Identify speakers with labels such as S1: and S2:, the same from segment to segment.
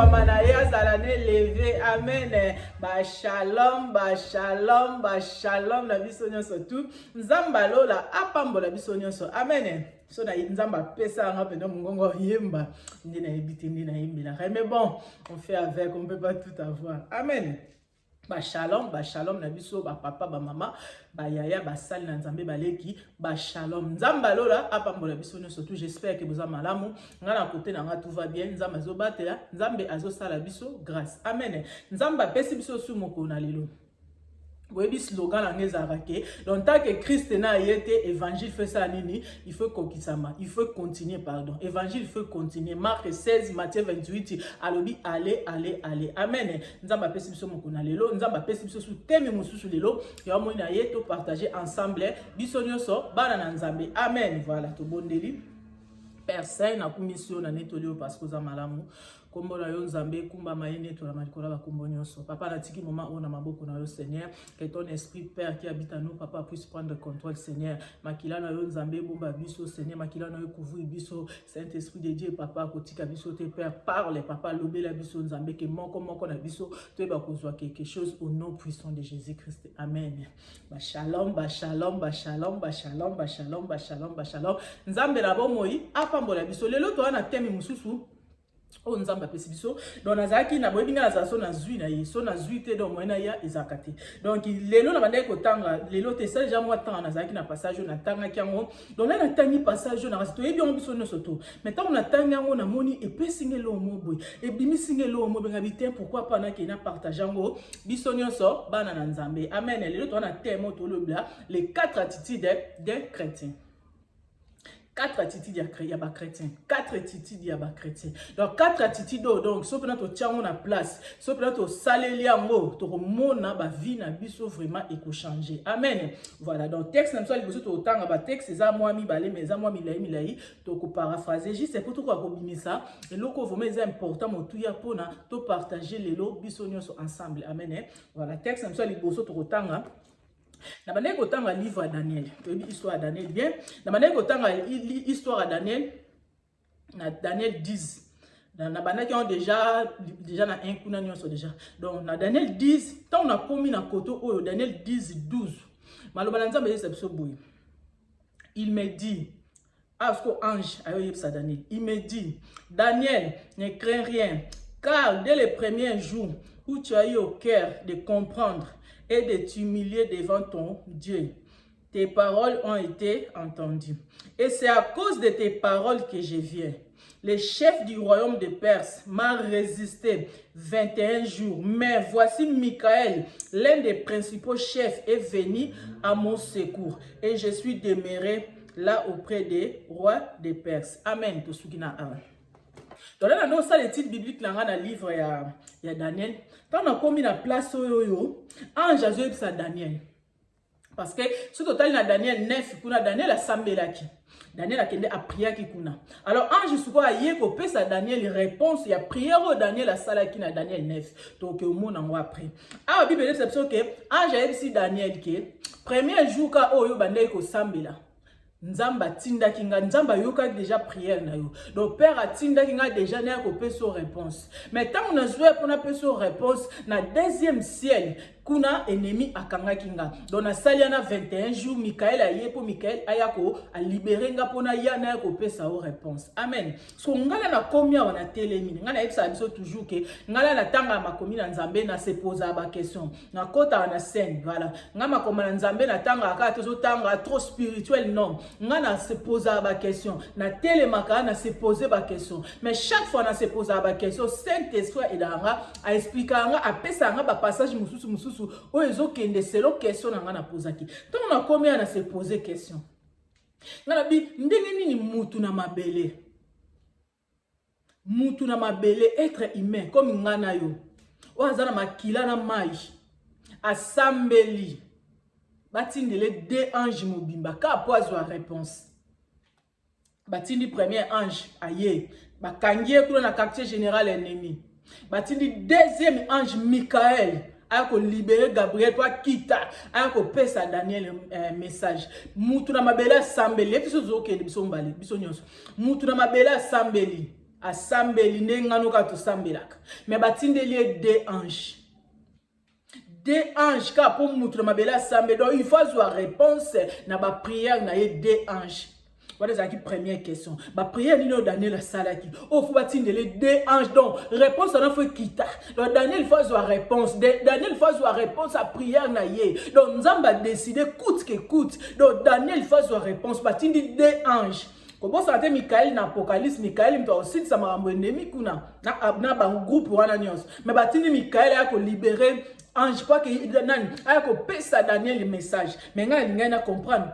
S1: likama na ye azala ne levé. Amen. Ba shalom, ba shalom, ba shalom na biso nyonso tu. Nzamba lola apambola biso nyonso. Amen. So na nzamba pesa nga pena mungongo yemba. Ndi na yebiti ndi na yembila. Mais bon, on fait avec, on peut pas tout avoir. Amen. Ba shalom na biso ba papa ba mama ba yaya ba sali na nzambe baleki ba shalom nzamba lola apambola biso nyonso tout. J'espère que vous avez malamu ngana côté na nga tout va bien. Nzamba zo batela nzambe azo sala biso grâce. Amen. Nzamba pesi biso sumoko na lelo. Oui, slogan en ezarake. Donc tant que Christ n'a été évangile fait ça nini, il faut continuer pardon. Évangile il faut continuer. Marc 16, Matthieu 28, alobi allez. Amen. Nzamba pesi biso moko na lelo, nzamba pesi biso su teme mususu lelo, ya mo na yeto partager ensemble biso nyonso bana na nzambe. Amen. Voilà to bondeli. Père Saint na commission na netolio parce que za malamu. Kombo na yo nzambe kumba mayene to la malikola ba kombo nyonso. Papa na tiki moment on a maboko na yo Seigneur, que ton esprit Père qui habite en nous papa puisse prendre le contrôle Seigneur. Makila na yo nzambe bomba biso Seigneur, makila na yo couvrir biso Saint-Esprit de Dieu papa kotika biso te Père parle papa lobela biso nzambe que moko na biso to ba kozwa quelque chose au nom puissant de Jésus-Christ. Amen. Ba shalom. Nzambe na bomoi apambola biso lelo to ana teme mususu. Oh nzamba pesi biso donc nazaki na boyebinga na zaso na zui na ye so na zui te donc moyena ya ezakate donc lelo na bandai kotanga lelo te ça déjà moi temps nazaki na passage na tanga kiango donc là na tangi passage na rasto yebi on biso no soto mais tant on a tangi yango na moni et pesingelo moboy et bimisingelo moboy ngabité pourquoi pas na ki na partager yango biso nyonso bana na nzambe. Amen. Lelo to na thème to le bla les 4 attitudes d'un chrétien. 4 attitudes il y a pas chrétien. 4 attitudes il y a pas chrétien. Donc 4 attitudes donc sauf que tu tiens na place, sauf que tu saleli yango, to mona ba vie na biso vraiment éco changer. Amen. Voilà donc texte même ça liboso to tanga ba texte za moi mi balé mais za moi milai to ko paraphraser juste c'est pour tout quoi bimisa et loko vraiment c'est important mo tout ya pona to partager lelo biso nyonso ensemble. Amen. Voilà texte même ça liboso to tanga na bande kotanga livre à Daniel, histoire à Daniel bien. Na bande kotanga histoire à Daniel, na Daniel 10. Na bande qui ont déjà na un kuna nyonso déjà. Donc na Daniel 10, tant on a commis na koto oyo Daniel 10 12. Maloba nzambe yesa biso boy. Il me dit parce que ange ayo yebsa Daniel. Il me dit Daniel, ne crains rien car dès les premiers jours où tu as eu au cœur de comprendre et de t'humilier devant ton Dieu. Tes paroles ont été entendues. Et c'est à cause de tes paroles que je viens. Le chef du royaume de Perse m'a résisté 21 jours. Mais voici Michael, l'un des principaux chefs, est venu à mon secours. Et je suis demeuré là auprès des rois de Perse. Amen. Donc là, on a le titre biblique dans le livre de Daniel. Quand on a commis la place, ange a joué ça Daniel. Parce que ce total na Daniel 9, kuna Daniel a sambelaki. Daniel a kende a prié ki kuna. Alors ange suko a yé ko pesa Daniel réponse ya prière au Daniel a salaki na Daniel 9. Donc au monde en après. Ah Bible dit c'est que ange a dit Daniel que premier jour ka oyo bandai ko sambela. Nzamba tinda kinga nzamba yoka déjà prière na yo. Donc père a tinda kinga déjà na ko peso réponse. Mais tant on a joué pour na peso réponse na deuxième ciel kuna ennemi akanga kinga. Donc na saliana 21 jours Michael a yé pour Michael ayako a libérer nga pona yana ko pesa o réponse. Amen. So ngala na komia wana telemi. Ngala yebisa biso toujours que ngala na tanga makomi na nzambe na se poser ba question. Na kota na scène voilà. Ngama koma na nzambe na tanga aka tozo tanga trop spirituel non. Ngana se poser ba question. Na telemaka na se poser ba question. Mais chaque fois na se poser ba question, Saint-Esprit edanga a expliquer nga a pesa nga ba passage mususu o ezo kende selon question na nga na posaki. Tant on a combien na se poser question. Ngana bi ndenge nini mutu na mabele. Mutu na mabele être humain comme ngana yo. O azana makila na mai. Asambeli. Batindele deux anges mobimba ka poazwa réponse. Batindi premier ange aye. Bakangie kula na quartier général ennemi. Batindi deuxième ange Michael. Ayako libérer Gabriel toi kita ayako pesa Daniel message mutu na mabela sambeli episo zoke biso mbali biso nyonso mutu na mabela sambeli asambeli ndengano ka to sambelaka mais batindeli des anges. Des anges ka pour mutu mabela sambe donc il faut avoir réponse na ba prière na des anges. Voilà ça qui première question. Ba prière ni no Daniel salaki. Oh faut batindeli des anges donc réponse na faut kita. Donc Daniel faut avoir réponse. Daniel faut avoir réponse à prière na ye. Donc Nzamba décider coûte que coûte. Donc Daniel faut avoir réponse batindeli des anges. Comment ça a Michael na Apocalypse Michael mto aussi ça m'a ennemi kuna na ba groupe wana nyos. Mais batindeli Michael a ko libérer ange pas que nani a ko pesa Daniel le message. Mais nga na comprendre.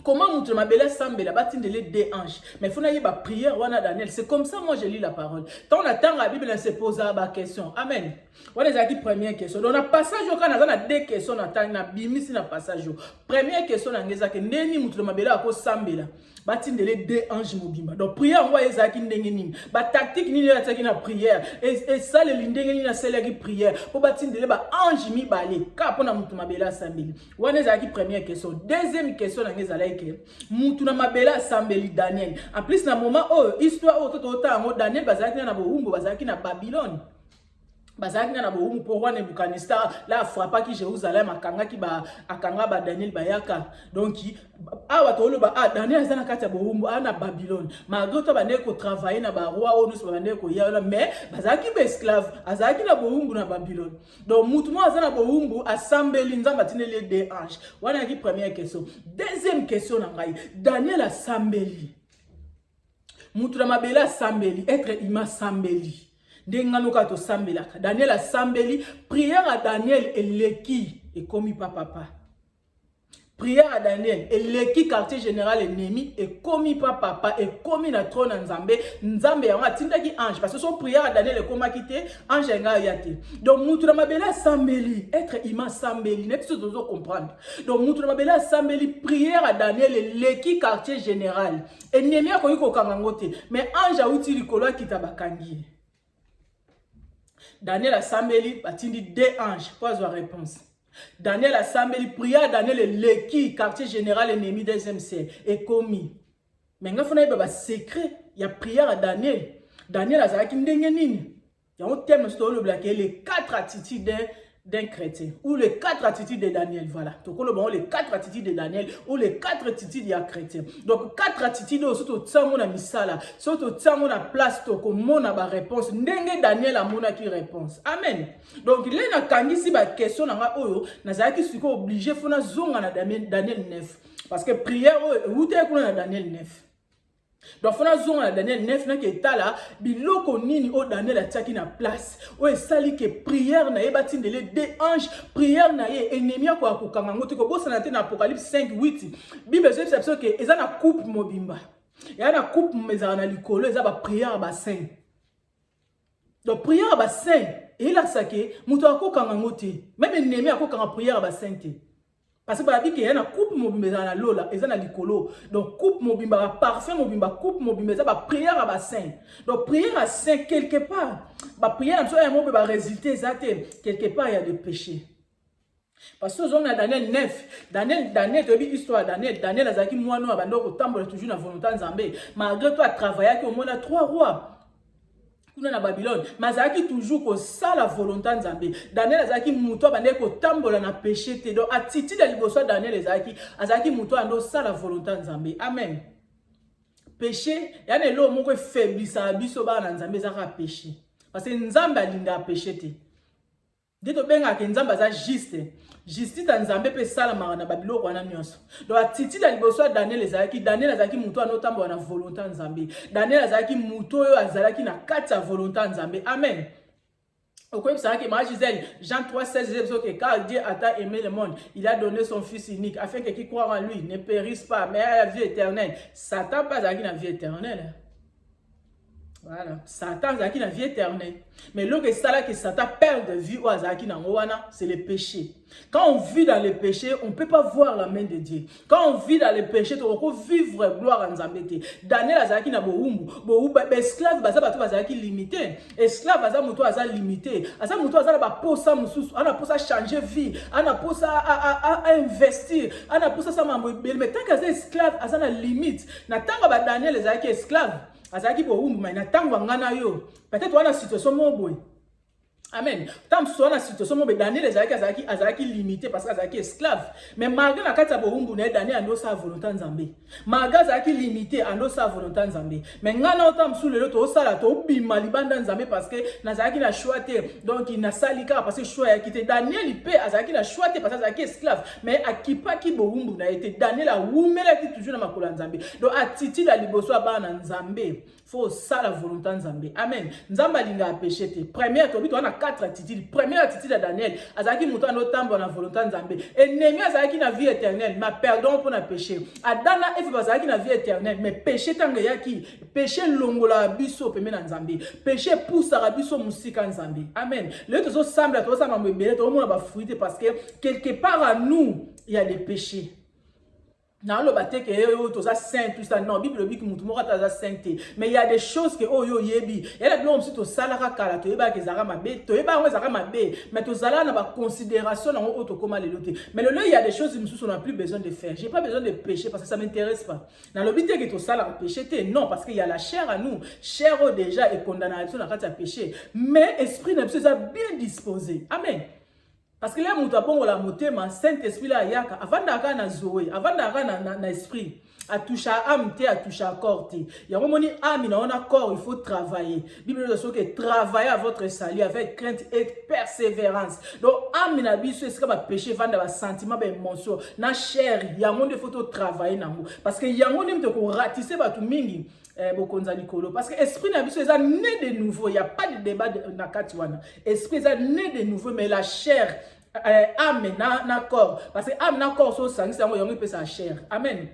S1: Comment mutu mabela sambela batindele des anges. Mais faut na yeba prière wana Daniel. C'est comme ça moi je lis la parole. Tant on attend la Bible se pose ba question. Amen. Voilà les première question. Donc na passage au kana na deux questions na tang na bimisi na passage. Première question na ngeza ke ndeni mutu mabela ko sambela. Batindele des anges mobimba. Donc prière on ezaki ndenge nini. Ba tactique nini ya tsaki na prière. Et ça le ndenge nini na seleki prière. Pour batindele ba ange mi balé. Ka pona mutu mabela sambeli. Wana ezaki première question. Deuxième question na ngeza mutu na mabela sambeli Daniel. En plus na moment histoire toto Daniel bazaki na bohumbu bazaki na Babylone. Bazaki na bohumbu pour roi Nebuchadnezzar la frappa ki Jérusalem akanga ba Daniel bayaka. Donc awa tolo ba Daniel azana kati ya bohumbu na Babylone. Malgré to bande ko travailler na ba roi onu so bande ko ya mais bazaki ba esclave azaki na bohumbu na Babylone. Donc mutu mo azana bohumbu asambeli nzamba tinele des anges. Wana ki première question. Deuxième question na ngai Daniel asambeli. Mutu na mabela sambeli être ima sambeli. Dengano kato sambelaka. Daniel a sambeli. Prière à Daniel et leki et commis papa. Prière à Daniel et leki quartier général ennemi et commis papa et commis na trône Nzambe. Nzambe yanga tindaki ange parce que son prière à Daniel est comme quitté ange nga yate. Donc mutu na mabela sambeli être ima sambeli ne peut pas comprendre. Donc mutu na mabela sambeli prière à Daniel et leki quartier général ennemi ko yiko kangangote mais ange a uti likolo kita bakangi. Daniel a sambeli batindi des anges pour avoir réponse. Daniel a sambeli prière Daniel leki quartier général ennemi deuxième siècle et commis. Mais nga fona ba secret ya prière à Daniel. Daniel a zaki ndenge nini. Ya on thème sur le black les quatre attitudes d'un chrétien ou les quatre attitudes de Daniel voilà. Donc on les quatre attitudes de Daniel ou les quatre attitudes d'un chrétien. Donc quatre attitudes surtout tsango na misala, surtout tsango na place to ko mona ba réponse ndenge Daniel a mona ki réponse. Amen. Donc là na kangisi ba question na nga oyo nazaki siko obligé fona zonga na Daniel 9 parce que prière ou te ko na Daniel 9. Donc fona zonga na Daniel 9 na ke tala biloko nini o Daniel ataki na place o esali ke prière na ye batindele des anges prière na ye ennemi ko akokanga ngote ko bosa na te na Apocalypse 5:8 Bible exception ke eza na coupe mobimba ya na coupe mezana na likolo eza ba prière ba saint. Donc prière ba saint et là ça ke muto akokanga ngote même ennemi akokanga prière ba saint. Parce que il y a une coupe mobimba na lola, ils ont na likolo. Donc coupe mobimba, parfum mobimba, coupe mobimba, ça va prière à bassin. Donc prière à saint quelque part. Ba prière na so un mot va résulter ça quelque part il y a des péchés. Parce que on a Daniel 9, Daniel tu as histoire Daniel azaki moino abando ko tambola toujours na volonté Nzambe. Malgré toi travailler que on a trois rois. Kuna na Babylone mazaki toujours ko ça la volonté Nzambe. Daniel azaki muto bande ko tambola na péché te donc attitude de liboso Daniel azaki muto ando ça la volonté Nzambe. Amen. Péché yana lo moko faiblisa biso ba na Nzambe zaka péché parce que Nzambe alinga péché te. Dito benga ke Nzambe za juste justice Nzambe pe salama na Babylone wana nyonso. Donc attitude de liboso Daniel azaki muto anotambo na volonté Nzambe. Daniel azaki muto yo azalaki na kati ya volonté Nzambe. Amen. Au quoi ça que Gisèle Jean 3:16 dit que car Dieu a tant aimé le monde, il a donné son fils unique afin que qui croit en lui ne périsse pas mais ait la vie éternelle. Satan pas avec la vie éternelle. Voilà, Satan a la vie éternelle. Mais l'autre c'est là que Satan perd de vie ou azaki na wana, c'est le péché. Quand on vit dans le péché, on ne peut pas voir la main de Dieu. Quand on vit dans le péché, on peut vivre gloire en Zambété. Daniel azaki na bohumbu, esclave baza batu bazaki limité. Esclave baza muto aza limité. Asa muto aza ba posa mususu, ana posa changer vie, ana posa à investir, ana posa sa mambo. Mais tant que aza esclave, aza na limite. Na tanga ba Daniel azaki esclave. azaki bowumbu mais na tango ngana yo peut-être wana situation moboy. Amen. Tant que la situation, Daniel azaki limité parce qu'il est esclave. Mais malgré la carte bohumbu Daniel ando sa volonté nzambe. Malgré azaki limité ando sa volonté nzambe. Mais ngana otam sous le loto sala to bima libanda nzambe parce que nazaki na choix te. Donc il na salika parce que choix ya quitté Daniel il paie azaki na choix te parce que azaki esclave. Mais akipa ki bohumbu na été Daniel a wumela ki toujours na makolo nzambe. Donc attitude la liboso bana nzambe. Faut ça la volonté nzambe. Amen. Nzamba linga péché te. Première to bito na 4 attitudes. Première attitude à Daniel, azaki muto no tambo na volonté nzambe. Ennemi azaki na vie éternelle, ma pardon pour na péché. Adana efe azaki na vie éternelle, mais péché tanga yaki, péché longola biso peme na nzambe. Péché poussa biso musika nzambe. Amen. Le to semble to ça mambele to mona ba fruité parce que quelque part à nous, il y a des péchés. Non, le bâté que tu es saint, tout ça. Non, Bible dit que tu es sainteté. Mais il y a des choses que oh yo yebi. Il y a des gens qui sont salara kala, tu es pas que zara mabe, tu es pas que zara mabe. Mais tu zala n'a pas considération dans autre comment les loter. Mais le il y a des choses que on n'a plus besoin de faire. J'ai pas besoin de pécher parce que ça m'intéresse pas. Dans le but que tu salara péché, non parce qu'il y a la chair à nous. Chair déjà est condamnée à péché. Mais esprit n'est pas bien disposé. Amen. Parce que là, mon la motema, Saint-Esprit là, yaka, avant d'avoir na zoé, avant d'avoir na esprit, à toucher à âme, à toucher à corps. Il y a un moment où âme, on a corps, il faut travailler. Bible dit que travailler à votre salut avec crainte et persévérance. Donc, âme, na biso, c'est comme péché, vendre un sentiment, émotion, na chair, il y a un moment où il faut travailler. Parce que il y a un moment où il faut ratisser tout mingi. Parce que l'esprit n'a pas né de nouveau. Il n'y a pas de débat dans Katiwana. L'esprit est né de nouveau, mais la chair, âme, na corps. Parce que âme, na corps, c'est un peu sa chair. Amen.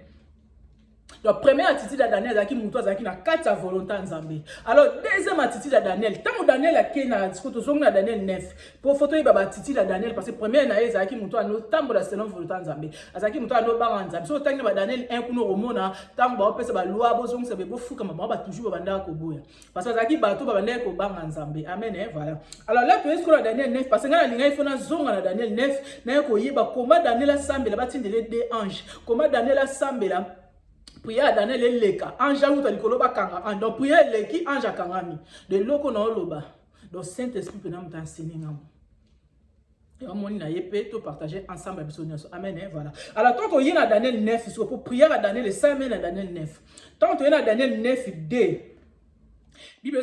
S1: Donc, première attitude à Daniel, c'est qu'il a 4 volontés nzambe. Alors, deuxième attitude à Daniel, tant que Daniel a qu'il a Daniel 9, pour photo il a attitude à Daniel, parce que première année, c'est qu'il a tant de selon volonté nzambe. C'est qu'il a no nzambe. So tant que Daniel un coup no romona, tant que peut se loi bozong se be fou comme ba toujours banda ko boya. Parce que zaki bato ba banda ko banga nzambe. Amen, voilà. Alors là, tu es sur Daniel 9 parce que ngana linga ifona zonga na Daniel 9, na ko yeba comment Daniel a sambela batindele des anges. Comment Daniel a sambela prière Daniel et leka ange ou ta likolo ba kanga donc prière leki ange kangami de loko na oloba donc Saint-Esprit peut nous enseigner ngam et on moni na yepé to partager ensemble avec amen hein, voilà. Alors tant que y a Daniel 9 pour prière à Daniel et 5 à Daniel 9 tant que y a Daniel 9d Bible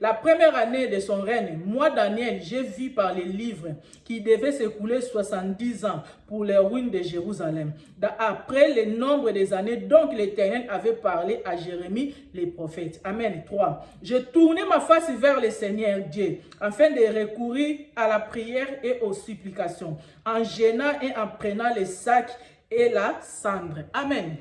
S1: la première année de son règne, moi Daniel, j'ai vu par les livres qu'il devait s'écouler 70 ans pour les ruines de Jérusalem. Après le nombre des années, donc l'Éternel avait parlé à Jérémie, les prophètes. Amen. 3. Je tournais ma face vers le Seigneur Dieu, afin de recourir à la prière et aux supplications, en gênant et en prenant les sacs et la cendre. Amen.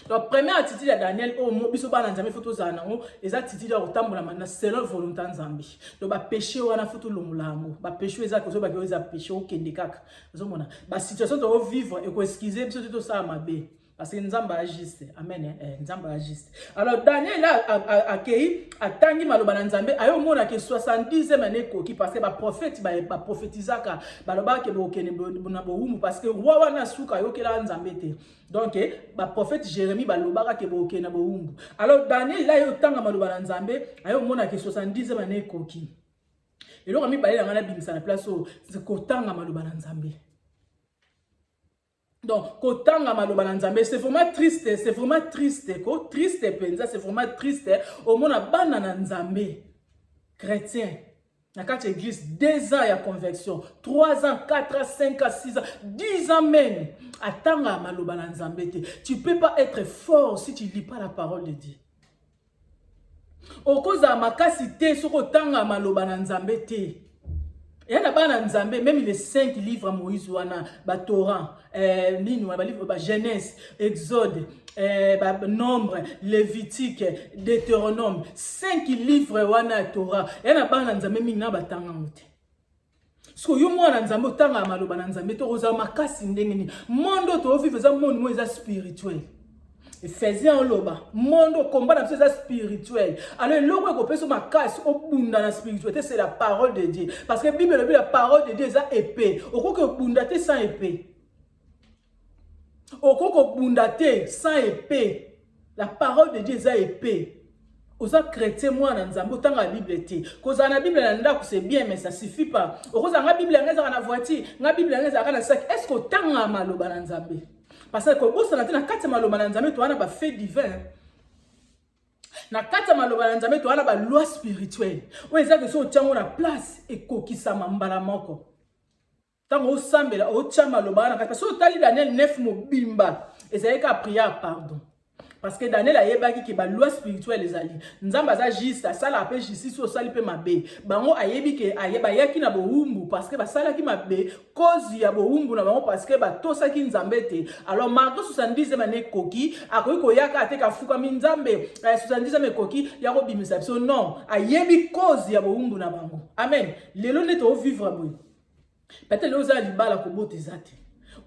S1: Donc, première attitude à Daniel, oh, biso ba nzambe photo zanango, les attitudes à otambola mana selon volonté nzambe. Donc, ba péché wana photo lomulango, ba péché eza kozo ba koza péché o kende kaka. Zomona, ba situation to vivre et ko excuser biso to ça mabe. Parce que Nzamba agiste. Amen. Nzamba agiste. Alors, Daniel a accueilli, a tangi maloba Nzambe, a eu mona que 70e année qui parce que ba prophète, ba prophétisaka, ba loba ke bo kene bona bo umu parce que roi wana suka yo kela Nzambe te. Donc, ba prophète Jérémie ba loba ke bo kene bo umu. Alors, Daniel là yo tanga maloba Nzambe, a eu mona que 70e année qui. Et là, on a mis ba la ngana bimisa na place o, c'est ko tanga maloba Nzambe. Donc, kotanga maloba na Nzambe, c'est vraiment triste, c'est vraiment triste, ko triste penza, c'est vraiment triste. Au mona bana na Nzambe, chrétien, na quatre église, 2 ans ya conversion, 3 ans, 4 ans, 5 ans, 6 ans, 10 ans même. Atanga maloba na Nzambe te. Tu peux pas être fort si tu lis pas la parole de Dieu. Okoza makasi te soko tanga maloba na Nzambe te. Et il y a même les 5 livres Moïse wana ba Torah nini wana ba livre ba Genèse, Exode, Nombre, Lévitique, Deutéronome, 5 livres wana Torah. Et il y a nzambe mingi ba tanga ngote. Parce que yo mwana nzambe tanga maloba na Nzambe to roza makasi ndenge ni. Mondo to vivre za monde mo eza spirituel. Ephésiens loba monde combat dans ces spirituel. Alors l'homme qu'on peut se marquer au bunda la spiritualité c'est la parole de Dieu parce que Bible la parole de Dieu est épée. Au coup que bundate sans épée. Au coup que bundate sans épée. La parole de Dieu est épée. Oza chrétien moi na nzambe otanga Bible te. Koza na Bible na ndako c'est bien mais ça suffit pas. Okoza nga Bible ngeza na voiture, nga Bible ngeza na sac. Est-ce que otanga maloba na nzambe? Parce que bosa na tena kati maloba na nzambe to wana ba fait divin. Na kati maloba na nzambe to wana ba loi spirituelle. Oza que so tiango na place et kokisama mbala moko. Tango osambela otia maloba na kati so tali Daniel 9 mobimba. Ezaleka prière pardon. Parce que Daniel a yebaki ki ba loi spirituelle ezali. Nzamba za juste sala pe justice osali pe mabe. Bango ayebi ke ayeba yaki na boumbu parce que ba sala ki mabe cause ya boumbu na bango parce que ba tosa ki nzambe te. Alors Marco 70 mané koki akoyi ko yaka ateka fuka mi nzambe 70 koki ya ko bimisa biso non ayebi cause ya boumbu na bango. Amen. Lelo neto vivre boy. Peut-être loza libala ko botezate.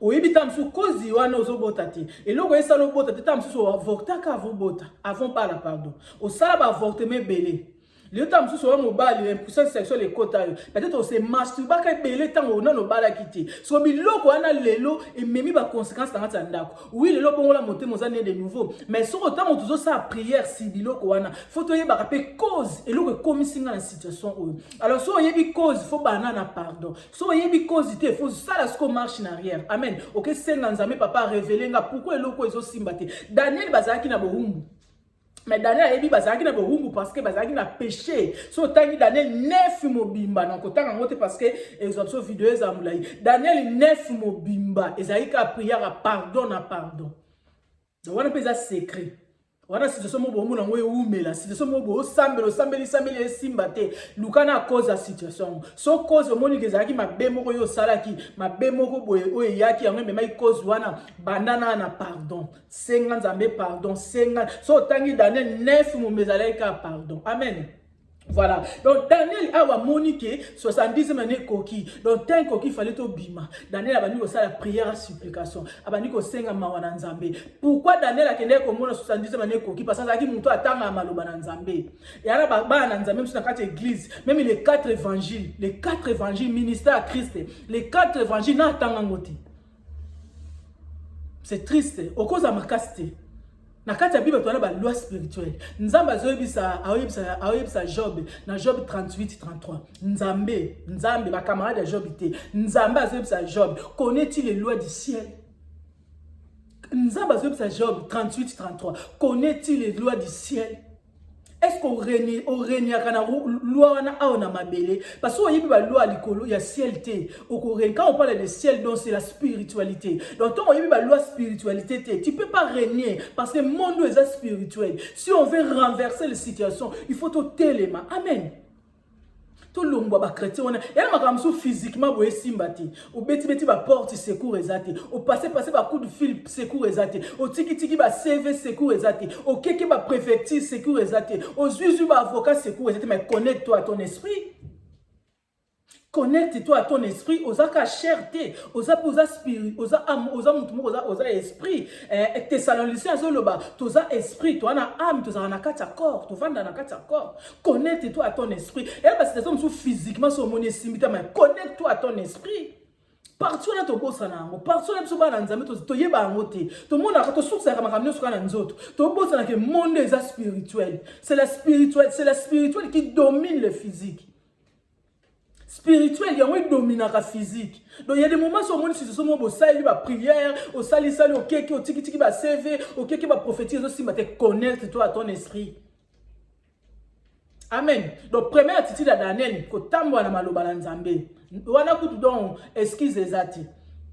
S1: Oyebi tamsu kozi wana ozobota te. Eloko esala obota te tamsu avorta ka avobota avant pas la pardon. Osala ba avortement belé. Le tamsu so mobile impuissance sexuelle ekota yo. Peut-être on se masturba ka belé tango na no bala kiti. So biloko wana lelo et memi ba conséquences dans ta ndako. Oui lelo bongo la monter mozane de nouveau. Mais so autant tozo sa prière si biloko wana. Faut to yeba pe cause eloko komisinga na situation oyo. Alors so yebi cause faut banana pardon. So yebi cause te faut ça la ce marche en arrière. Amen. OK senga nzambe papa révéler nga pourquoi eloko ezo simbate. Daniel bazaki na bohumbu. Mais Daniel a dit bazaki na bohumbu parce que bazaki na péché. So tangi Daniel 9 mobimba na kotanga ngote parce que exoption vidéo za mulai. Daniel 9 mobimba ezalika prière à pardon na pardon. Donc on appelle ça secret. Wana situation mo bomu na ngoye umela, situation mo bo sambeli simbate. Lukana cause la situation. So cause omoni kezaki mabemo ko yo salaki, mabemo ko boye oye yaki yango me mai cause wana bandana na pardon. Senga nzambe pardon, senga. So tangi Daniel 9 mo mezaleka pardon. Amen. Voilà. Donc Daniel a moniqué 70e année coquille. Donc tant coquille fallait au bima. Daniel a venu au la prière à supplication. A venu au senga mawana nzambe. Pourquoi Daniel a kende comme 70e année coquille parce que muto atanga maloba na nzambe. Et ala ba na nzambe sur la église, même les 4 évangiles ministère à Christ, les 4 évangiles na atanga ngoti. C'est triste. Au cause de ma caste. Na kati ya Bible tu as la loi spirituelle. Nzamba aoyebisa Job na Job 38-33. Nzambe ba camarade de Job te. Nzamba aoyebisa Job, connaît-il les lois du ciel? Nzamba aoyebisa Job 38-33. Connaît-il les lois du ciel? Est-ce qu'on règne kana loi wana aona mabele parce que yebi ba loi likolo ya ciel te quand on parle de ciel donc c'est la spiritualité donc quand on yebi ba loi spiritualité te tu peux pas régner parce que le monde est spirituel si on veut renverser la situation il faut tout téléma amen tout le monde ba chrétien on ya makamso physiquement boye simbati o beti ba porte secours ezate o passer ba coup de fil secours ezate o tiki ba CV secours ezate o keke ba préfecture secours ezate o juge ba avocat secours ezate mais connecte-toi à ton esprit. Connecte-toi à ton esprit, osa ka cherté, osa spirit, osa âme, osa esprit. Thessaloniciens zoloba, toza esprit, toi na âme, toza na kati corps, to vanda na kati corps. Connecte-toi à ton esprit. Et là c'est ça physiquement sur mon esprit, mais connecte-toi à ton esprit. Partout là to bossa na ngo, partout là so ba na nzambe to yeba ngote. To mona ka to source ka makamno so na nzoto. To bossa na ke monde est spirituel. C'est la spirituelle qui domine le physique. Spirituel, il y a un dominant physique. Donc il y a des moments où on se dit que ça il va prière, au sali au keke, au tiki va CV, au keke va prophétiser aussi, mais te connecte-toi à ton esprit. Amen. Donc première attitude à Daniel, ko tambo na maloba na nzambe. Wana kutu donc excuse ezati.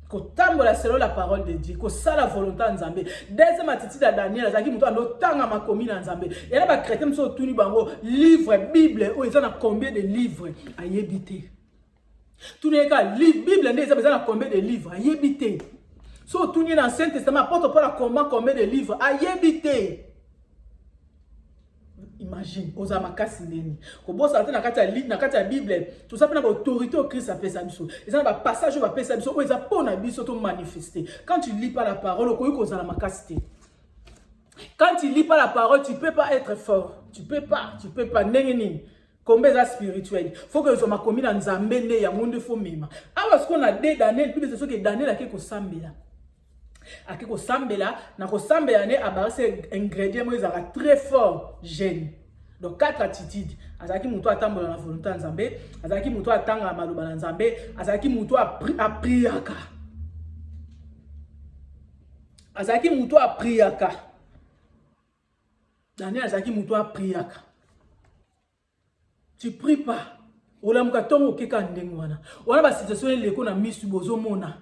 S1: Ko tambo la selon la parole de Dieu, ko sala volonté à nzambe. Deuxième attitude à Daniel, azaki muto ando tanga makomi na nzambe. Et là ba chrétien so tuni bango livre Bible, o ezana combien de livres à yebité. Tout n'est qu'à livre Bible ndé ezana combien de livres à yebité. So tuni dans Ancien Testament apôtre Paul a combien de livres à yebité. Imagine, oza makasi neni. Ko bosa na kati ya Bible, tout ça pena autorité au Christ a fait ça biso. Et ça ba passage va faire ça biso, o eza pona biso to manifester. Quand tu lis pas la parole, ko yuko za na makasi te. Quand tu lis pas la parole, tu peux pas être fort. Tu peux pas nengeni. Combien ça spirituel. Faut que zo makomi na nzambe ne ya monde fo mema. Awa ce qu'on a dit Daniel, puis c'est ce que Daniel a quelque sambela. Ake ko sambela na ko sambela ne abarase ingrédient mo ezaka très fort gêne. Donc 4 attitudes. Azaki muto atambola na volonté nzambe, azaki muto atanga maloba na nzambe, azaki muto apriaka. Azaki muto apriaka. Daniel azaki muto apriaka. Tu pries pas. Olamuka tongo keka ndengwana. Wana ba situation eleko na misu bozomona.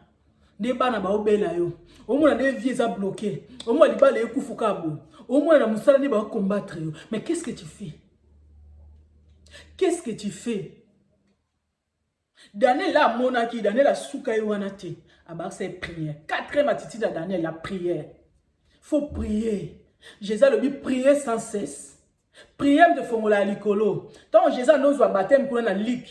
S1: Ne bana ba obela yo. Omona ne vie za bloqué. Omona libala ekufuka bo. Omona na musala ne ba combattre yo. Mais qu'est-ce que tu fais? Qu'est-ce que tu fais? Daniel la monaki, Daniel a souka yo wana te. Aba c'est prière. 4e attitude à Daniel, la prière. Faut prier. Jésus a dit prier sans cesse. Prière de fongola likolo. Tant Jésus a nos baptême pour na ligue.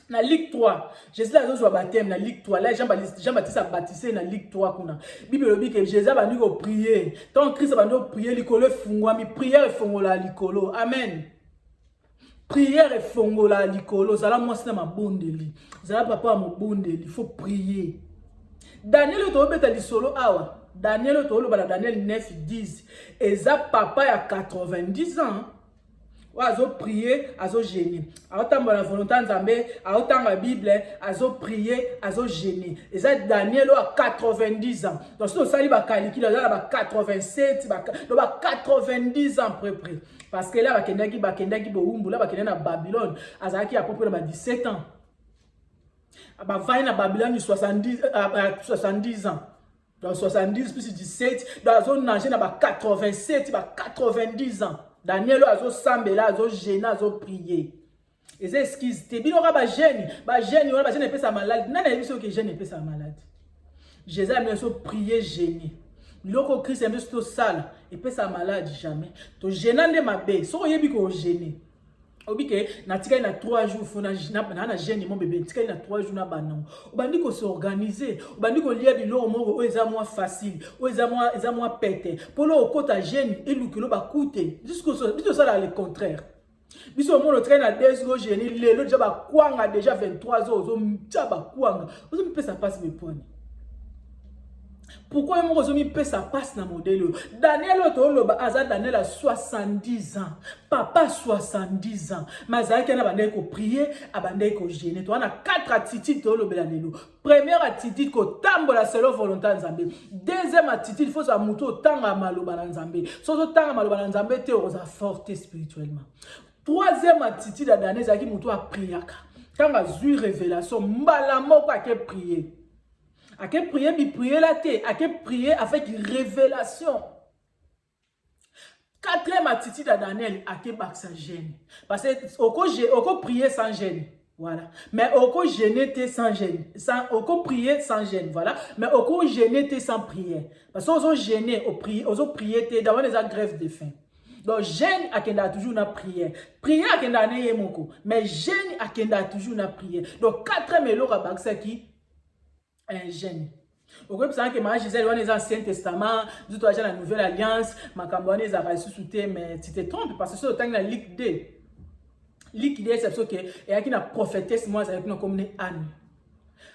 S1: Na ligue 3. Jésus a nos baptême na ligue 3. Là Jean-Baptiste a baptisé na ligue 3 kuna. Bible dit que Jésus a nous prier. Tant Christ a nous prier likolo fungwa mi prière fongola likolo. Amen. Prière et fongola likolo. Zala moi c'est ma bondeli. Zala papa mo bondeli. Il faut prier. Daniel to beta li solo awa. Daniel to lo bala Daniel 9:10. Eza papa ya 90 ans. Wa azo prier, azo gêner. Aotamba la volonté nzambe, aotanga Bible, azo prier, azo gêner. Eza Daniel a 90 ans. Donc si on sali ba kaliki là ba 87, ba 90 ans près. Parce que là ba kendaki bo umbu là ba kendaki na Babylone, azaki à peu près ba 17 ans. Ba vai na Babylone 70 ans. Dans 70 plus 17, dans la zone nagée, dans 87, 90 ans. Daniel a zo sambela, a zo gêné, a zo prier. Et c'est ce qui se dit, ba gêne, peut sa malade. Non, il y a que gêne peut sa malade. Jésus a mis prier gêné. Loko Christ aime tout sale, il peut sa malade jamais. To gênant de ma bé, so yebi ko gêné. Obi ke na tika na 3 jours fo na gêne mon bébé, tika na 3 jours na banon. Obandi ko s'organiser, obandi ko lia biloko moko o eza moins facile, o eza moins pété. Polo okota gêne elukelo ba coûter. Jusqu'au ça là le contraire. Biso mo le train na 2 jours gêne lelo déjà ba kwanga déjà 23 jours zo mtia ba kwanga. Ozo me ça passe mes points. Pourquoi mon rezomi peut ça passe dans modèle? Daniel Otoloba Aza Daniel a 70 ans. Papa 70 ans. Mazaki na bande ko prier, abande ko gêner. Toi on a 4 attitudes to lobela lelo. Première attitude ko tambola selon volonté nzambe. Deuxième attitude il faut sa muto tanga maloba nzambe. So tanga maloba nzambe te oza forte spirituellement. Troisième attitude à Daniel zaki muto a priaka. Tanga zui révélation mbala moko ake prier. À quel prier, bi prier la tête, à quel prier avec révélation. 4e attitude à Daniel, à quel bac ça gêne. Parce que on peut prier sans gêne. Voilà. Mais on peut gêner sans gêne. On peut prier sans gêne. Voilà. Mais on peut gêner sans prière. Parce qu'on peut gêner, on peut prier d'avoir des grèves de faim. Donc, gêne à kenda toujours na prière. Prière à kenda na yemoko. Mais gêne à kenda toujours na prière. Donc, 4e élo à bac ça qui un gêne. Au groupe ça que Marie Gisèle on est dans l'Ancien Testament, du tout la Nouvelle Alliance, ma campagne les a reçu sous mais tu te trompes parce que c'est autant la Ligue D. Ligue D c'est ce que et qui na prophétesse moi avec nous comme Anne.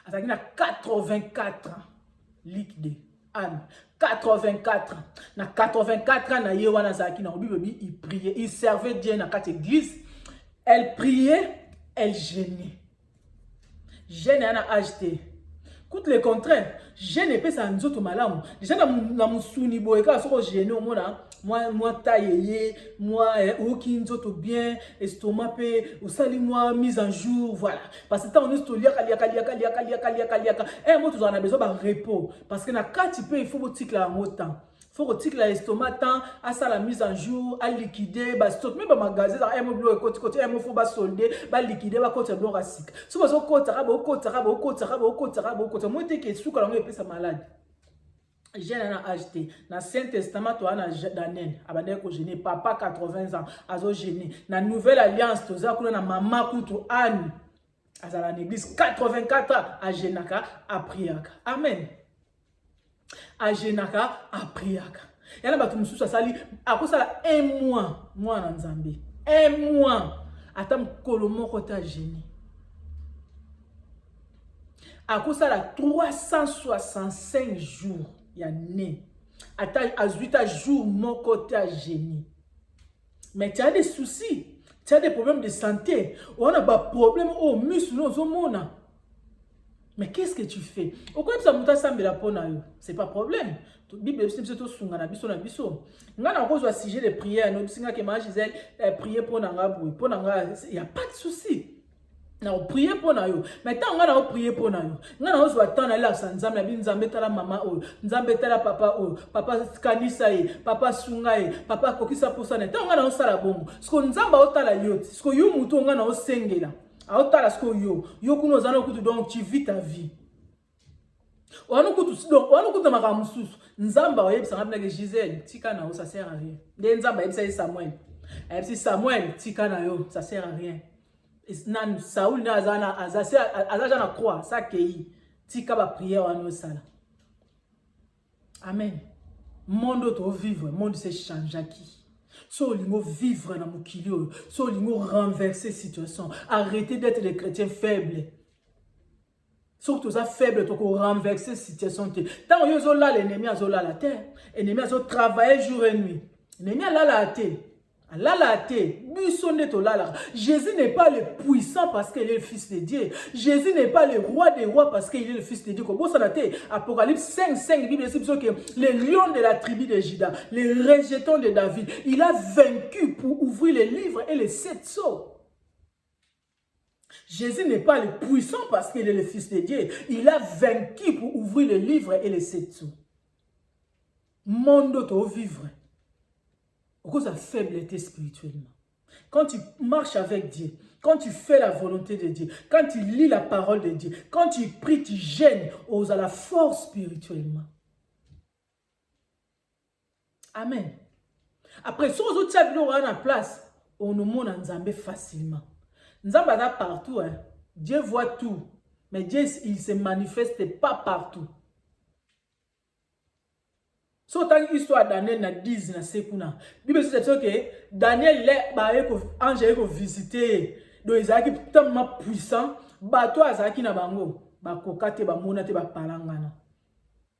S1: À qui na 84 ans. Ligue D. Anne 84 ans. Na 84 ans na yewana zaki na Bible il priait, il servait Dieu dans quatre églises. Elle priait, elle gênait. Gêne a acheté. Écoute le contraire, je n'ai pas ça nzoto malamu. Déjà na musuni boyeka soko gêné au mona, moi taillé, moi aucun nzoto bien, estomac pe, ou sali moi mise en jour, voilà. Parce que tant on est stolia kaliaka. Eh moi tu en as besoin de repos parce que na quand tu peux il faut que tu la temps. Faut que l'estomac temps à ça la mise en jour, à liquider, bah stock même pas magasin, ça aime bloquer côté aime faut pas solder, bah liquider bah côté bloquer asik. Si vous avez côté moi t'es que sous quand on est malade. J'ai acheté dans Saint Testament toi na Daniel abandé ko gêné papa 80 ans azo gêné na Nouvelle Alliance toza kuna na maman kutu Anne azala l'église 84 ans à Genaka à priaka. Amen. A Genaka a priaka. Yana batu mususu asali akosala 1 mois na Nzambe. 1 mois atam kolomo kota gêné. Akosala 365 jours. il y a né. À 8 jours, mon côté a génie. Mais tu as des soucis, tu as des problèmes de santé, on a des problèmes au muscle, au monde. Mais qu'est-ce que tu fais? Au quoi ça monte ça la pona? C'est pas problème. Bible c'est tout sunga na biso na biso. Ngana ko zo sujet de prière, no bisinga ke ma Gisèle prier pour nanga bruit, pour nanga, il y a pas de souci. Na prier pour na yo. Mais tant ngana prier pour na yo. Ngana zo attendre la sanzam na bi nzambe tala mama o, nzambe tala papa o, papa kanisa e, papa sunga e, papa kokisa posana. Tant ngana osala bongo. Sko nzamba otala yo, sko yo muto ngana osengela. Aotala sko yo kuno zana kutu donc tu vis ta vie. Wana kutu donc wana kutu makamususu. Nzamba oyebisa ngabina ke Gisèle, tika na yo ça sert à rien. Nde nzamba yebisa Samuel. Ayebisa Samuel, tika na yo ça sert à rien. Nan Saoul na azana azaja na croix, ça kei. Tika ba prière wana sala. Amen. Monde to vivre, monde se change qui. So lingo vivre dans mon kilio, so lingo renverser situation, arrêter d'être des chrétiens faibles. Surtout ça faible, tu renverser situation. Tant que là l'ennemi a la terre, l'ennemi a travaillé jour et nuit. L'ennemi a la terre. Jésus n'est pas le puissant parce qu'il est le fils de Dieu. Jésus n'est pas le roi des rois parce qu'il est le fils de Dieu. Apocalypse 5, Bible dit que le lion de la tribu de Juda, le rejeton de David, il a vaincu pour ouvrir les livres et les 7 sceaux. Jésus n'est pas le puissant parce qu'il est le fils de Dieu. Il a vaincu pour ouvrir les livres et les 7 sceaux. Monde to vivre. À cause de la faiblesse spirituellement. Quand tu marches avec Dieu, quand tu fais la volonté de Dieu, quand tu lis la parole de Dieu, quand tu pries, tu gênes aux à la force spirituellement. Amen. Après, si on a la place, on nous montre Nzambe facilement. Nzambe est partout. Hein. Dieu voit tout. Mais Dieu, il ne se manifeste pas partout. So tant histoire Daniel na 10 na sekuna. Bible dit que Daniel les ange ko visiter. Donc Isaac tellement puissant, bato azaki na bango, ba kokate ba monate ba palangana.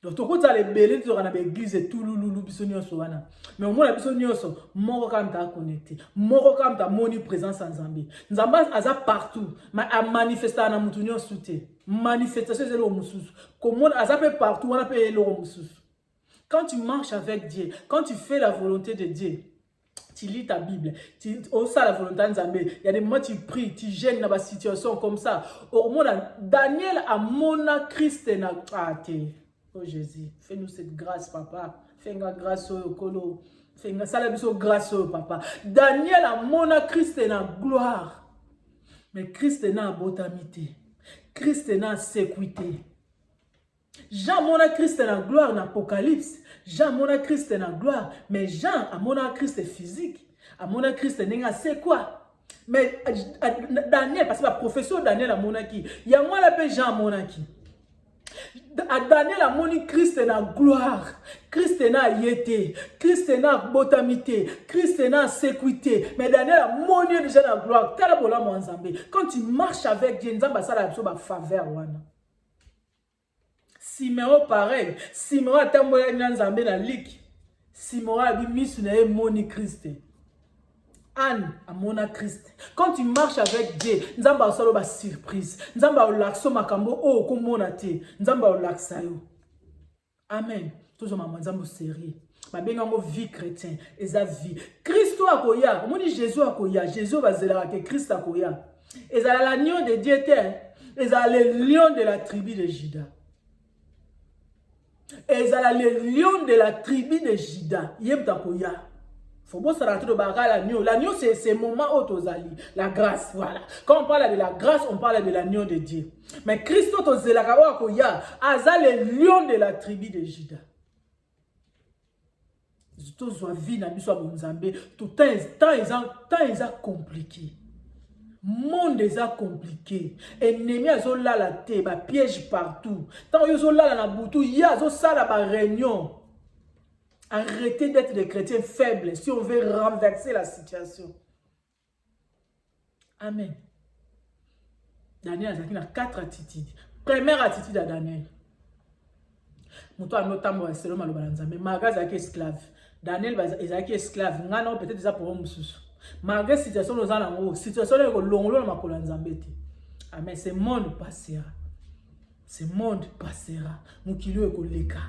S1: Donc to ko za le belé to na église tout lulu biso nyonso wana. Mais au moins biso nyonso moko kam ta connecté. Moko kam ta moni présence en Zambie. Nzamba aza partout, mais a manifester na mutu nyonso te. Manifestation c'est le mususu. Comment aza pe partout wana pe le mususu. Quand tu marches avec Dieu, quand tu fais la volonté de Dieu, tu lis ta Bible, tu osas la volonté de Nzambe, il y a des moments tu pries, tu gênes dans la situation comme ça. Au moment Daniel a mona Christ na oh Jésus, fais-nous cette grâce papa, fais-nous grâce au colo, fais-nous salabiso grâce au papa. Daniel a mona Christ na gloire. Mais Christ na botamité. Christ na sécurité. Jean mona Christ en gloire en Apocalypse. Jean mona Christ en gloire. Mais Jean a mona Christ physique. A mona Christ en c'est quoi? Mais Daniel, parce que la professeur Daniel a mona qui. Il y a moi l'appelle Jean mona qui. Daniel a moni Christ en gloire. Christ en yété. Christ en botamité. Christ en sécurité. Mais Daniel a moni déjà en gloire. Quand tu marches avec Dieu, Nzamba ça la faveur wana. Siméon pareil. Siméon a tambola Nzambe na lik. Siméon a mis na moni Christ. Anne a mona Christ. Quand tu marches avec Dieu, Nzamba solo ba surprise. Nzamba o lakso makambo o ko mona te. Nzamba o laksa yo. Amen. Toujours maman Nzambo sérieux. Ma bengango vie chrétien, eza vie. Christ akoya, on dit Jésus akoya, Jésus va zela que Christ akoya. Eza l'agneau de Dieu terre. Eza le lion de la tribu de Juda. Et ça le lion de la tribu de Juda. Yebtakoya. Faut bon s'arrêter de bagarre l'agneau. L'agneau c'est ce moment autozali. La grâce, voilà. Quand on parle de la grâce, on parle de l'agneau de Dieu. Mais Christ autozelakawa koya, aza le lion de la tribu de Juda. Tout soit vie na biso bonzambe, tout temps ils ont compliqué. Monde est compliqué. Ennemi a la te, ba piège partout. Tant yo la na boutou, ya zo sala ba réunion. Arrêtez d'être des chrétiens faibles si on veut renverser la situation. Amen. Daniel a 4 attitudes. Première attitude à Daniel. Muto anotambo selon maloba na Nzambe. Malgré ezaki esclave. Daniel ezaki esclave. Ngana peut-être eza pour mususu. Malgré situation nous en situation est longolo na makolo Nzambe te. Amen. Ce monde passera. Ce monde passera. Mukilo ekoleka.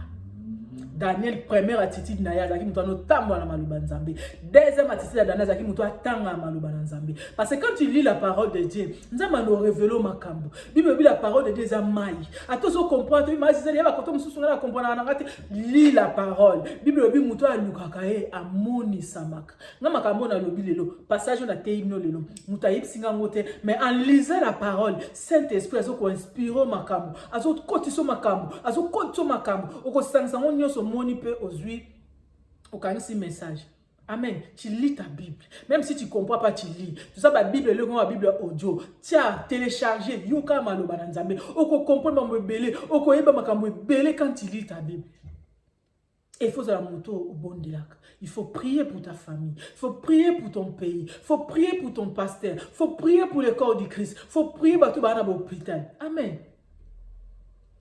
S1: Daniel première attitude na ya zaki muto anotambo na maloba Nzambe. Deuxième attitude na Daniel zaki muto atanga maloba na Nzambe. Parce que quand tu lis la parole de Dieu, Nzambe no révélo makambo. Bible la parole de Dieu est mai. Attention comprendre, tu m'as dit va koto mususu na comprendre na ngati lis la parole. Bible bi muto alukaka e amoni samaka. Na makambo na lobi lelo, passage na teino lelo. Muto ayipsinga ngote, mais en lisant la parole, Saint-Esprit azo ko inspire makambo, azo kotiso makambo, azo kotiso makambo. Oko sangsa nyonso moni pe ozui okanisi message. Amen. Tu lis ta Bible. Même si tu ne comprends pas, tu lis. Tu sais, la Bible, la Bible audio. Tu as téléchargé. Yoka maloba na Nzambe. Oko comprendre ma belé. Oko yeba makambo belé quand tu lis ta Bible. Et il faut la moto au bon de lac. Il faut prier pour ta famille. Il faut prier pour ton pays. Il faut prier pour ton pasteur. Il faut prier pour le corps du Christ. Il faut prier pour tout le l'hôpital. Amen.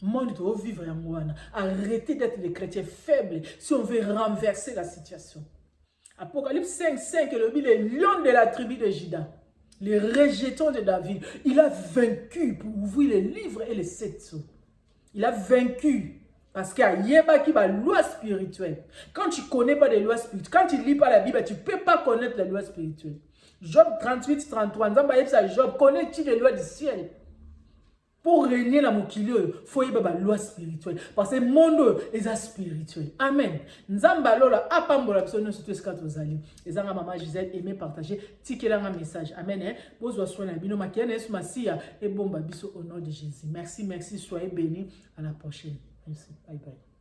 S1: Monde doit vivre en moi. Arrêtez d'être des chrétiens faibles si on veut renverser la situation. Apocalypse 5:5, le lion de la tribu de Juda, les rejetons de David, il a vaincu pour ouvrir les livres et les 7 sceaux. Il a vaincu parce qu'il y a une loi spirituelle. Quand tu ne connais pas les lois spirituelles, quand tu ne lis pas la Bible, tu ne peux pas connaître les lois spirituelles. Job 38:33, Job, connais-tu les lois du ciel? Pour régner la mokilio, il faut y avoir la loi spirituelle. Parce que le monde est spirituel. Amen. Nzamba lola apambola bisono surtout escato zali. Ezanga maman Gisèle aimé partager tikela un message. Amen. Bozwa soin na bino makiana yesu masia et bomba biso au nom de Jésus. Merci, soyez bénis. À la prochaine. Merci. Bye bye.